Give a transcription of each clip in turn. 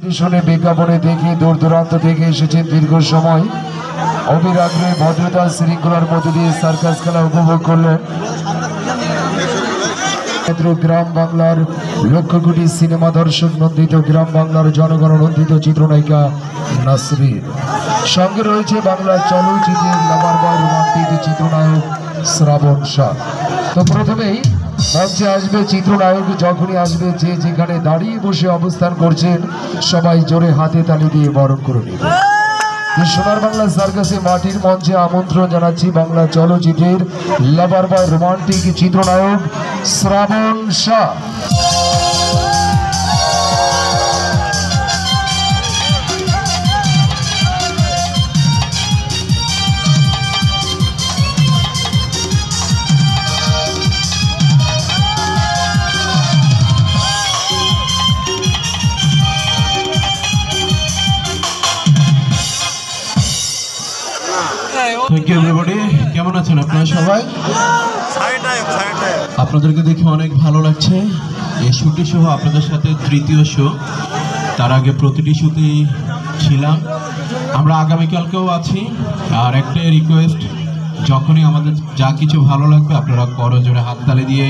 টেলিভিশনে বিজ্ঞাপনে দেখে দূর দূরান্ত থেকে এসেছেন দীর্ঘ সময় অবির আগ্রহে ভদ্রতা শৃঙ্খলার মধ্য দিয়ে সার্কাস খেলা উপভোগ করলেন। গ্রাম বাংলার লক্ষ কোটি সিনেমা দর্শক নন্দিত গ্রাম বাংলার জনগণ নন্দিত চিত্রনায়িকা নাসরিন, সঙ্গে রয়েছে বাংলা চলচ্চিত্রের লাভার বয় রোমান্টিক চিত্রনায়ক শ্রাবণ শাহ। তো প্রথমেই মঞ্চে আসবে চিত্রনায়ক, যখনই আসবে যে যেখানে দাঁড়িয়ে বসে অবস্থান করছেন সবাই জোরে হাতে তালি দিয়ে বরণ করে নেবে। সোনার বাংলা সার্কাসে মাটির মঞ্চে আমন্ত্রণ জানাচ্ছি বাংলা চলচ্চিত্রের লাভার বয় রোমান্টিক চিত্রনায়ক Shrabon Shah. Thank you everybody. কেমন আছেন আপনারা সবাই? আপনাদেরকে দেখে অনেক ভালো লাগছে। এই শুটি সহ আপনাদের সাথে তৃতীয় শো। তার আগে প্রতিটি শুতেই ছিলাম, আমরা আগামীকালকেও আছি। আর একটা রিকোয়েস্ট, যখনই আমাদের যা কিছু ভালো লাগবে আপনারা করজোড়ে হাততালি দিয়ে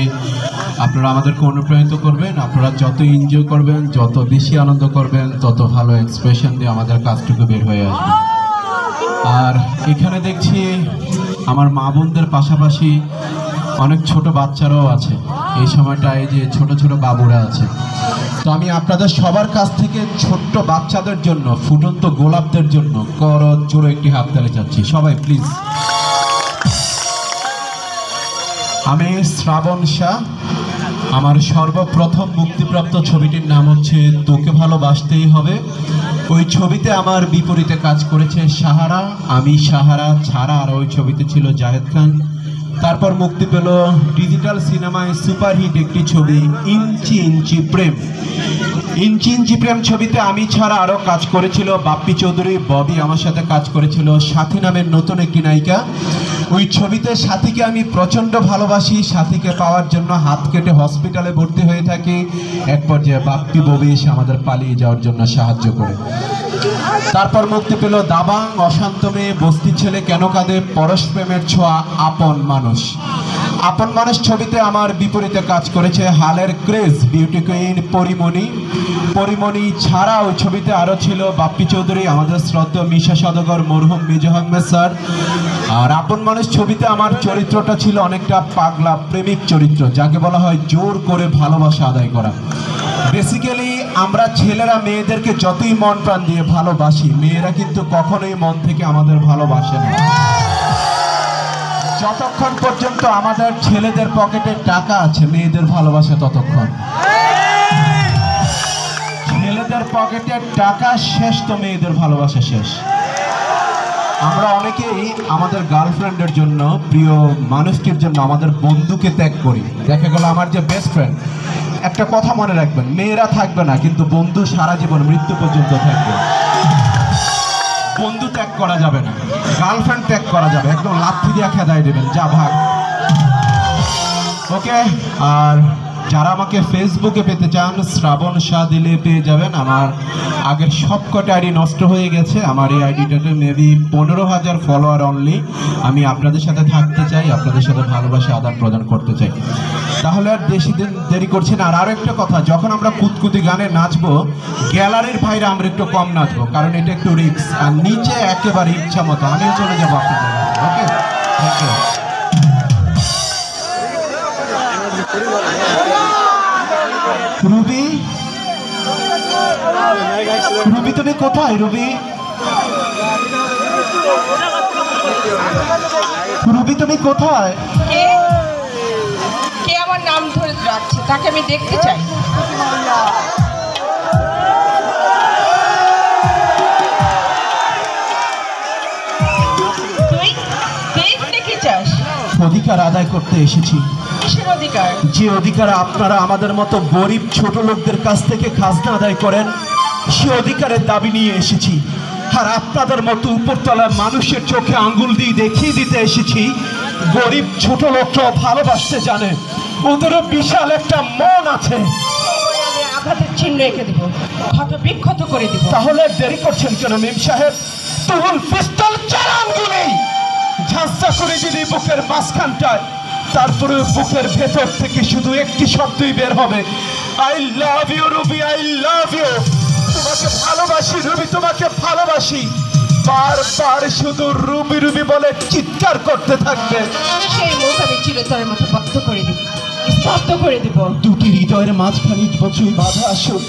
আপনারা আমাদেরকে অনুপ্রাণিত করবেন। আপনারা যত এনজয় করবেন, যত বেশি আনন্দ করবেন, তত ভালো এক্সপ্রেশন দিয়ে আমাদের কাজটুকু বের হয়ে আসবে। আর এখানে দেখছি আমার মা বোনদের পাশাপাশি অনেক ছোট বাচ্চারাও আছে। এই সময়টায় যে ছোট ছোট বাবুরা আছে, তো আমি আপনাদের সবার কাছ থেকে ছোট্ট বাচ্চাদের জন্য, ফুটন্ত গোলাপদের জন্য জোরে একটি হাততালি চাচ্ছি। সবাই প্লিজ। আমি শ্রাবণ শাহ। আমার সর্বপ্রথম মুক্তিপ্রাপ্ত ছবিটির নাম হচ্ছে তোকে ভালোবাসতেই হবে। ওই ছবিতে আমার বিপরীতে কাজ করেছে সাহারা, আমি সাহারা ছাড়া, আর ওই ছবিতে ছিল জাহেদ খান। তারপর মুক্তি পেল ডিজিটাল সিনেমায় সুপারহিট একটি ছবি ইঞ্চি ইঞ্চি প্রেম। ইঞ্চি ইঞ্চি প্রেম ছবিতে আমি ছাড়া আরও কাজ করেছিল বাপ্পি চৌধুরী, ববি আমার সাথে কাজ করেছিল, সাথী নামের নতুন একটি নায়িকা। ওই ছবিতে সাথীকে আমি প্রচণ্ড ভালোবাসি। সাথীকে পাওয়ার জন্য হাত কেটে হসপিটালে ভর্তি হয়ে থাকি। এক পর্যায়ে বাপ্পি ববি এসে আমাদের পালিয়ে যাওয়ার জন্য সাহায্য করে। তারপর মুক্তি পেল দাবাং, অশান্ত মেয়ে, বস্তি ছেলে, কেন কাঁদে, পরশ প্রেমের ছোঁয়া, আপন মানুষ। আপন মানুষ ছবিতে আমার বিপরীতে কাজ করেছে হালের craze beauty queen Porimoni. Porimoni ছাড়া ওই ছবিতে আরও ছিল বাপ্পি চৌধুরী, আমাদের শ্রদ্ধেয় মিশা সওদাগর, মরহুম মেজর আহমেদ স্যার। আর আপন মানুষ ছবিতে আমার চরিত্রটা ছিল অনেকটা পাগলা প্রেমিক চরিত্র, যাকে বলা হয় জোর করে ভালোবাসা আদায় করা। বেসিক্যালি আমরা ছেলেরা মেয়েদেরকে যতই মন প্রাণ দিয়ে ভালোবাসি, মেয়েরা কিন্তু কখনোই মন থেকে আমাদের ভালোবাসে না। যতক্ষণ পর্যন্ত আমাদের ছেলেদের পকেটে টাকা আছে, মেয়েদের ভালোবাসে ততক্ষণ। ছেলেদের পকেটে টাকা শেষ তো মেয়েদের ভালোবাসা শেষ। আমরা অনেকেই আমাদের গার্লফ্রেন্ডের জন্য, প্রিয় মানুষটির জন্য আমাদের বন্ধুকে ত্যাগ করি। দেখা গেল আমার যে বেস্ট ফ্রেন্ড, একটা কথা মনে রাখবেন, মেয়েরা থাকবে না কিন্তু বন্ধু সারা জীবন মৃত্যু পর্যন্ত থাকবে। বন্ধু ত্যাগ করা যাবে না, গার্লফ্রেন্ড ত্যাগ করা যাবে, একদম লাথি দিয়ে খেদাই দেবেন, যা ভাগ। ওকে। আর যারা আমাকে ফেসবুকে পেতে চান, শ্রাবণ শাহ দিলে পেয়ে যাবেন। আমার আগের সবকটা আইডি নষ্ট হয়ে গেছে। আমার এই আইডিটাতে মেবি 15,000 ফলোয়ার অনলি। আমি আপনাদের সাথে থাকতে চাই, আপনাদের সাথে ভালোবাসা আদান প্রদান করতে চাই। তাহলে আর বেশি দিন দেরি করছি না। আর আরও একটা কথা, যখন আমরা কুতকুতি গানে নাচবো, গ্যালারির ভাইরা আমরা একটু কম নাচবো, কারণ এটা একটু রিস্ক। আর নিচে একেবারে ইচ্ছা মতো আমিও চলে যাবো আপনাদের। ওকে, থ্যাংক ইউ। রুবি, রুবি তুমি কোথায়? রুবি, রুবি তুমি কোথায়? কে আমার নাম ধরে রাখছে, তাকে আমি দেখতে চাই। তুই দেখতে চাস? অধিকার আদায় করতে এসেছি। কিসের অধিকার? যে অধিকার আপনারা আমাদের মতো গরিব ছোট লোকদের কাছ থেকে খাজনা আদায় করেন, সে অধিকারের দাবি নিয়ে এসেছি। আর আপনাদের মতো উপরতলার মানুষের চোখে আঙ্গুল দিয়ে দেখিয়ে দিতে এসেছি গরিব ছোট লোকরাও ভালোবাসতে জানে, ওদেরও বিশাল একটা মন আছে। আঘাতের চিহ্ন এঁকে দেবো, ক্ষত বিক্ষত করে দেবো। তাহলে দেরি করছেন কেন মেম সাহেব? তুমুল পিস্তল চালান গুলি ঝাঁসা করে দিদি বুকের মাঝখানটায়, তারপরে বুকের ভেতর থেকে শুধু একটি শব্দই বের হবে, I love you Ruby, I love you. তোমাকে ভালোবাসি রুবি, তোমাকে ভালোবাসি। বারবার শুধু রুবি রুবি বলে চিৎকার করতে থাকবে। সেই মুখ আমি চিরতরের মতো বদ্ধ করে দিব, স্তব্ধ করে দিব। দুটি হৃদয়ের মাঝখানে বছরই বাধা আসুক,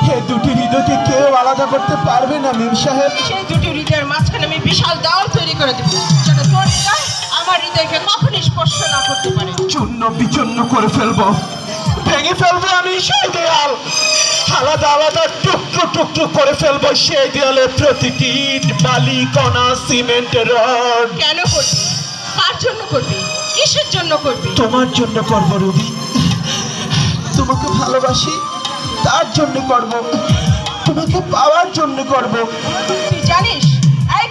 হে দুটি হৃদয়কে কেউ আলাদা করতে পারবে না মেম সাহেব। সেই দুটি হৃদয়ের মাঝখানে আমি বিশাল দেওয়াল তৈরি করে দেবো, যেন তোর হৃদয় আমার হৃদয়কে কখনই স্পর্শ না করতে পারে। চূর্ণ বিচূর্ণ করে ফেলবো, ভেঙে ফেলবো আমি সেই দেয়াল, আলাদা আলাদা টুকরো টুকরো করে ফেলবো সেই দেয়ালের প্রতিটি ইট, বালি, কণা, সিমেন্ট, রড। কেন করবি? কার জন্য করবি? কিসের জন্য করবি? তোমার জন্য করবো রুবি, তোমাকে ভালোবাসি তার জন্য করব, তোমাকে পাওয়ার জন্য করব। তুই জানিস,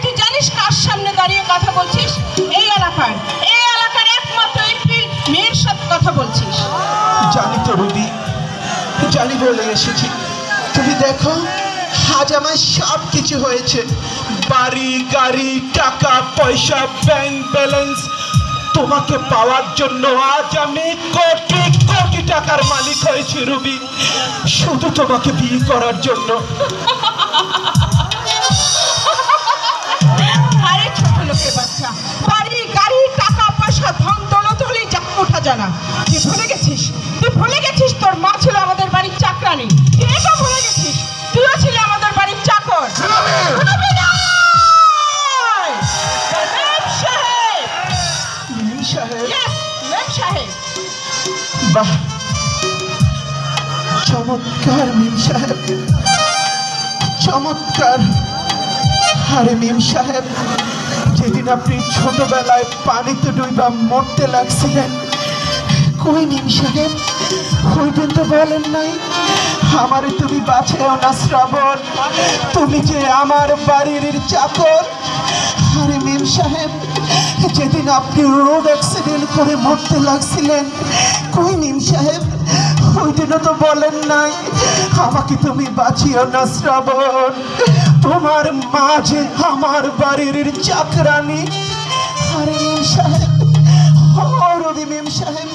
তুই জানিস কার সামনে দাঁড়িয়ে কথা বলছিস? এই এলাকার একমাত্র একটি মেয়ের সাথে কথা বলছিস। জানি তো রুবি, জানি বলে এসেছি। তুমি দেখো আজ আমার সব কিছু হয়েছে, বাড়ি, গাড়ি, টাকা পয়সা, ব্যাংক ব্যালেন্স। তোমাকে পাওয়ার জন্য আজ আমি কোটি কোটি টাকার মালিক হয়েছি রুবি, শুধু তোমাকে বিয়ে করার জন্য। আরে ছোট লোকের বাচ্চা, বাড়ি, গাড়ি, টাকা পয়সা, ধন দৌলত হলেই যা ওঠা জানা। তুই ভুলে গেছিস তোর মা ছিল আমাদের বাড়ির চাকরানি। তুই এটা ভুলে গেছিস তুইও ছিল আমাদের বাড়ির চাকর। মেম সাহেব, Yes, মেম সাহেব। বাহ, চমৎকার মেম সাহেব, চমৎকার। আরে মেম সাহেব, যেদিন আপনি ছোটবেলায় পানিতে ডুইবা মরতে লাগছিলেন, কই মেম সাহেব? ওই দিন তো বলেন নাই আমারে তুমি বাঁচাও না শ্রাবণ, তুমি যে আমার বাড়ির চাকর। আরে মেম সাহেব, যেদিন আপনি রোড অ্যাক্সিডেন্ট করে মরতে লাগছিলেন, কই মেম সাহেব? ওই দিনও তো বলেন নাই আমাকে তুমি বাঁচিও না শ্রাবণ, তোমার মা যে আমার বাড়ির চাকরানি। আরে মেম সাহেব, রবি মেম সাহেব,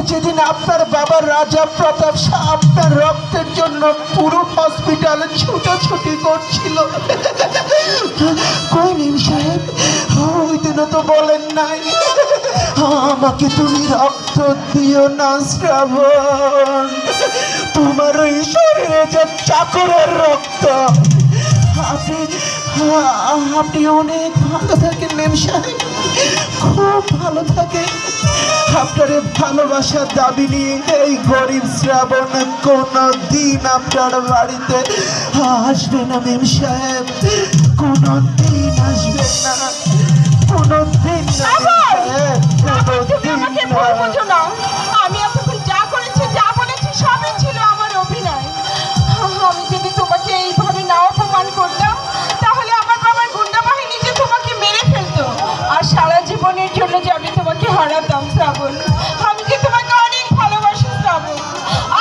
যেদিন আপনার বাবা রাজা প্রতাপ শাহ আপনার রক্তের জন্য পুরো হসপিটালে ছুটাছুটি করছিল, কই মেম সাহেব? ওই দিনও তো বলেন নাই আমাকে তুমি রক্ত দিও না শ্রাবণ, তোমার ওই শরীরে যে চাকরের রক্ত। আপনি অনেক ভালো থাকেন মেম সাহেব, খুব ভালো থাকেন। আপনার ভালোবাসার দাবি নিয়ে এই গরিব শ্রাবণ কোনো দিন আপনার বাড়িতে আসবে না মেম সাহেব, কোনো দিন আসবে না, কোনো দিন না। তুমি আমাকে ভুল বোঝো না। আমি এতক্ষণ যা করেছি, যা বলেছি সবই ছিল আমার অভিনয়। আমি যদি তোমাকে এইভাবে না অপমান করতাম, তাহলে আমার বাবার গুন্ডা বাহিনী যে তোমাকে মেরে ফেলতো, আর সারা জীবনের জন্য যে আমি তোমাকে হারাতাম শ্রাবণ। আমি যে তোমাকে অনেক ভালোবাসি Shrabon.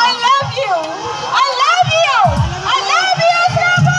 I love you, I love you, I love you Shrabon.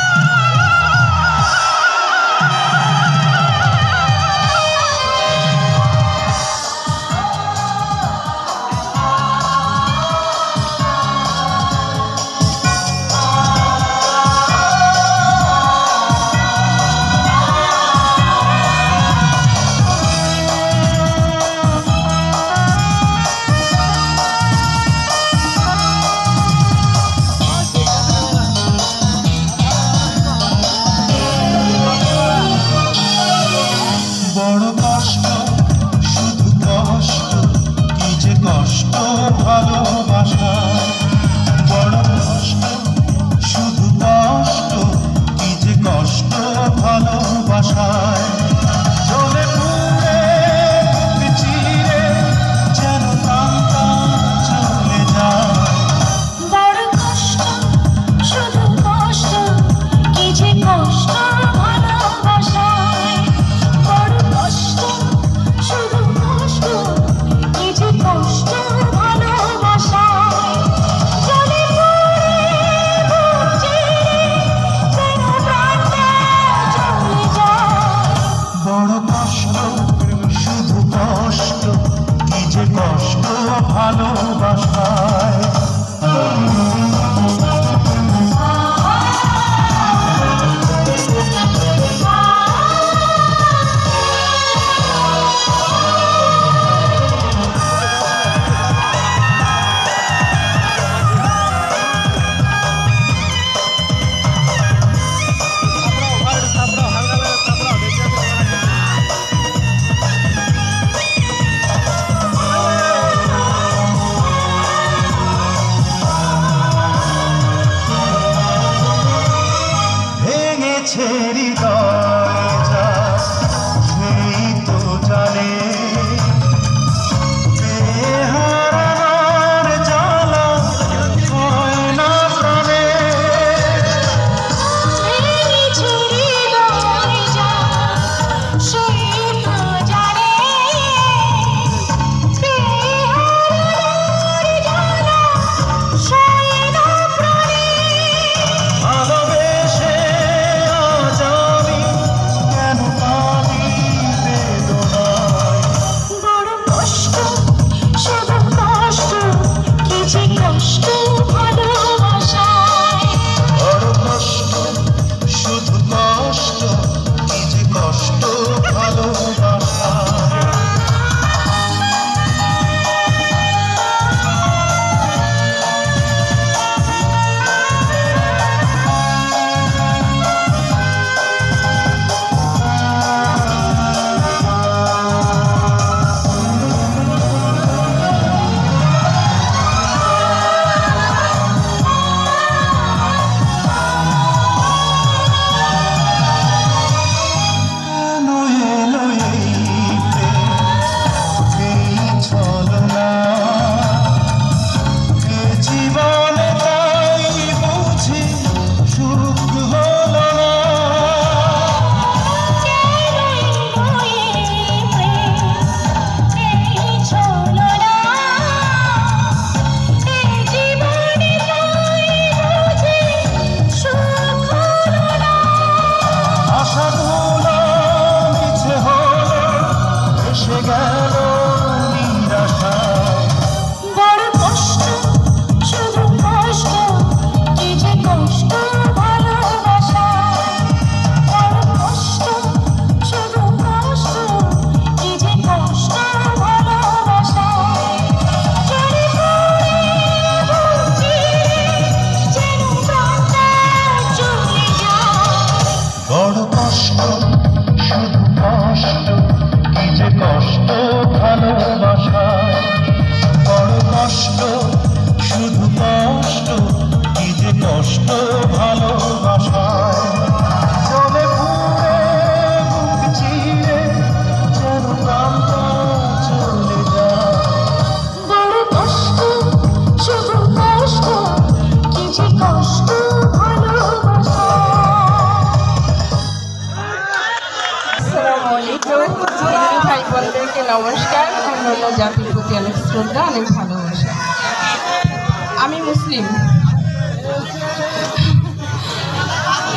মিছে হৃদয় যা সেই তো জানে হারানোর জ্বালা হয় না প্রাণে ভালোবেসে আজ আমি কেন কাঁদি বেদনায় বড় কষ্ট শুধু কষ্ট কি যে কষ্ট ভালোবাসায় বড় কষ্ট শুধু কষ্ট কি যে কষ্ট ভালোবাসা কেন এলো এই প্রেম, এই ছলনা? এ জীবনে তাই বুঝি সুখ হলো না। আশাগুলো মিছে হলো, এসে গেল নিরাশায়। বড় কষ্ট শুধু কষ্ট কি যে কষ্ট ভালোবাসায় বড় কষ্ট শুধু কষ্ট কি যে কষ্ট ভালোবাসায় চলে পড়ে বুঝি যেন প্রাণটা চলে যায় বড় কষ্ট শুধু কষ্ট কি যে কষ্ট ভালোবাসায় বড় কষ্ট শুধু কষ্ট কি যে কষ্ট ভালোবাসায় চলে পুরে বুক চিরে যেন প্রাণটা চলে যায় বড় কষ্ট শুধু কষ্ট কি যে কষ্ট ভালোবাসায় আসসালামু আলাইকুম দিদি ভাই বোনদেরকে নমস্কার অন্যান্য জাতির প্রতি অনেক শ্রদ্ধা অনেক ভালোবাসা আমি মুসলিম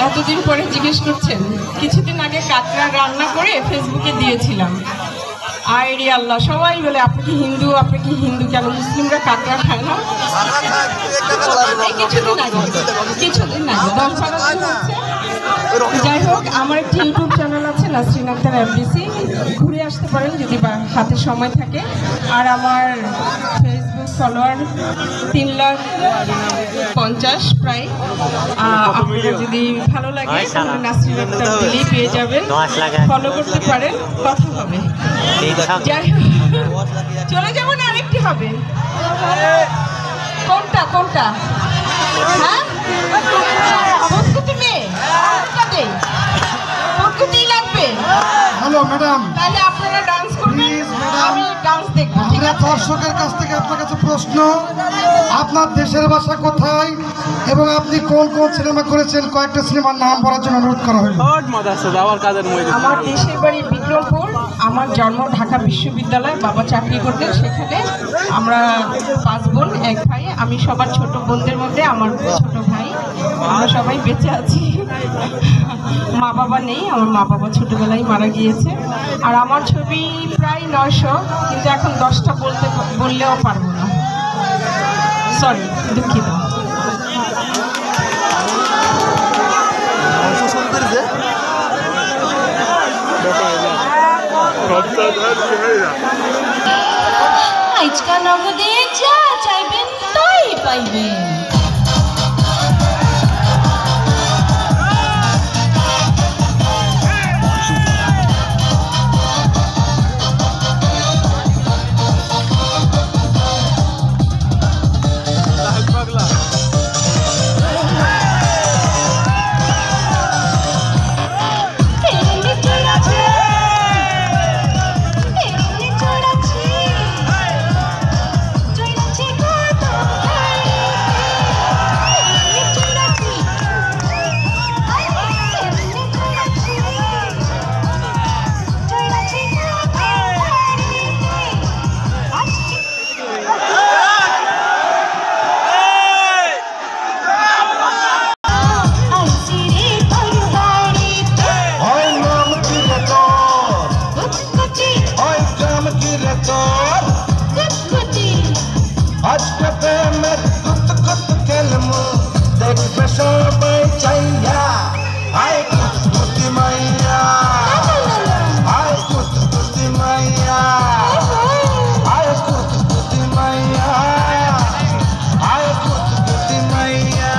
এতদিন পরে জিজ্ঞেস করছেন কিছুদিন আগে কাঁকড়া রান্না করে ফেসবুকে দিয়েছিলাম আইরি আল্লাহ সবাই বলে আপনি কি হিন্দু কেন মুসলিমরা কাঁকড়া খায় না এই কিছুদিন আগে 10-12 দিন হচ্ছে। যাই হোক আমার একটি ইউটিউব চ্যানেল আছে নাসরিন আক্তার এফডিসি ঘুরে আসতে পারেন যদি হাতে সময় থাকে আর আমার ফেসবুক ফলোয়ার 350,000 প্রায় আপনাদের যদি ভালো লাগে তাহলে নাসরিন আক্তার দিলেই পেয়ে যাবেন ফলো করতে পারেন কথা হবে যাই হোক চলে যাবো না আরেকটি হবে কোনটা হ্যাঁ প্রস্তুতি মেয়ে প্রস্তুতি লাগবে হ্যালো ম্যাডাম, তাহলে আপনারা ডান্স করবেন Please, madam. আমি ডান্স দেখবো ঠিক আমরা আছে দর্শকের কাছ থেকে আপনার কাছে প্রশ্ন, আপনার দেশের ভাষা কোথায় এবং আপনি কোন কোন সিনেমা করেছেন কয়েকটা সিনেমার নাম বলার জন্য অনুরোধ করা হলো। আমার দেশের বাড়ি বিক্রমপুর আমার জন্ম ঢাকা বিশ্ববিদ্যালয় বাবা চাকরি করতেন সেখানে আমরা 5 বোন 1 ভাই আমি সবার ছোট বোনদের মধ্যে আমার ছোট ভাই আমরা সবাই বেঁচে আছি মা বাবা নেই আমার মা বাবা ছোটবেলায় মারা গিয়েছে আর আমার ছবি প্রায় 900 কিন্তু এখন 10টা বললেও পারবো না সরি দুঃখিত আজকা নগদে যা চাইবেন তাই পাইবেন চাইয়া আয় কুতকুতি মাইয়া আয় কুতকুতি মাইয়া আয় কুতকুতি মাইয়া আয় কুতকুতি মাইয়া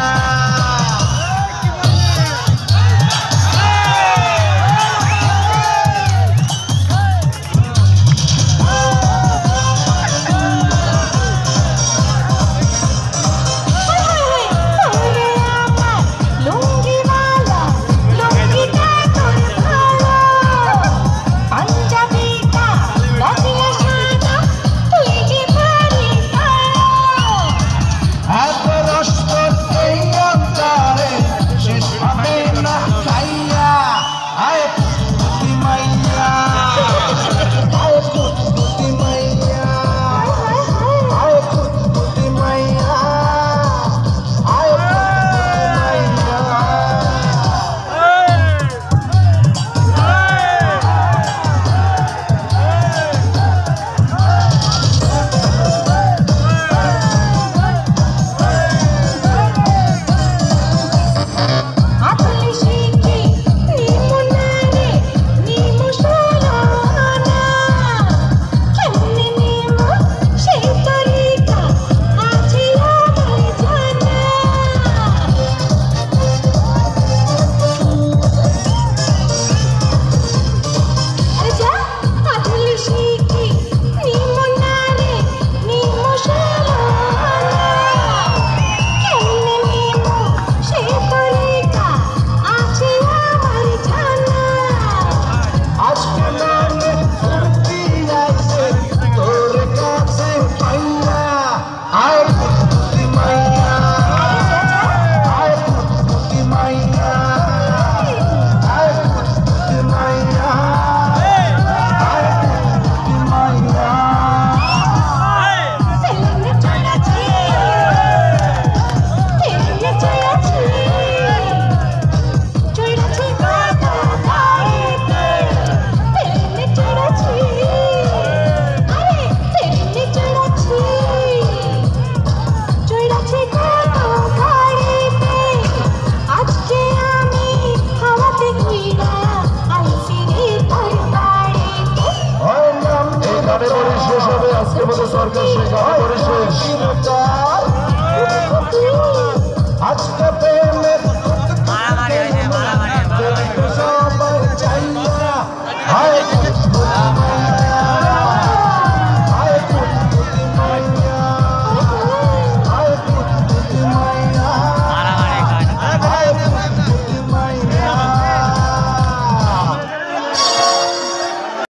আজকে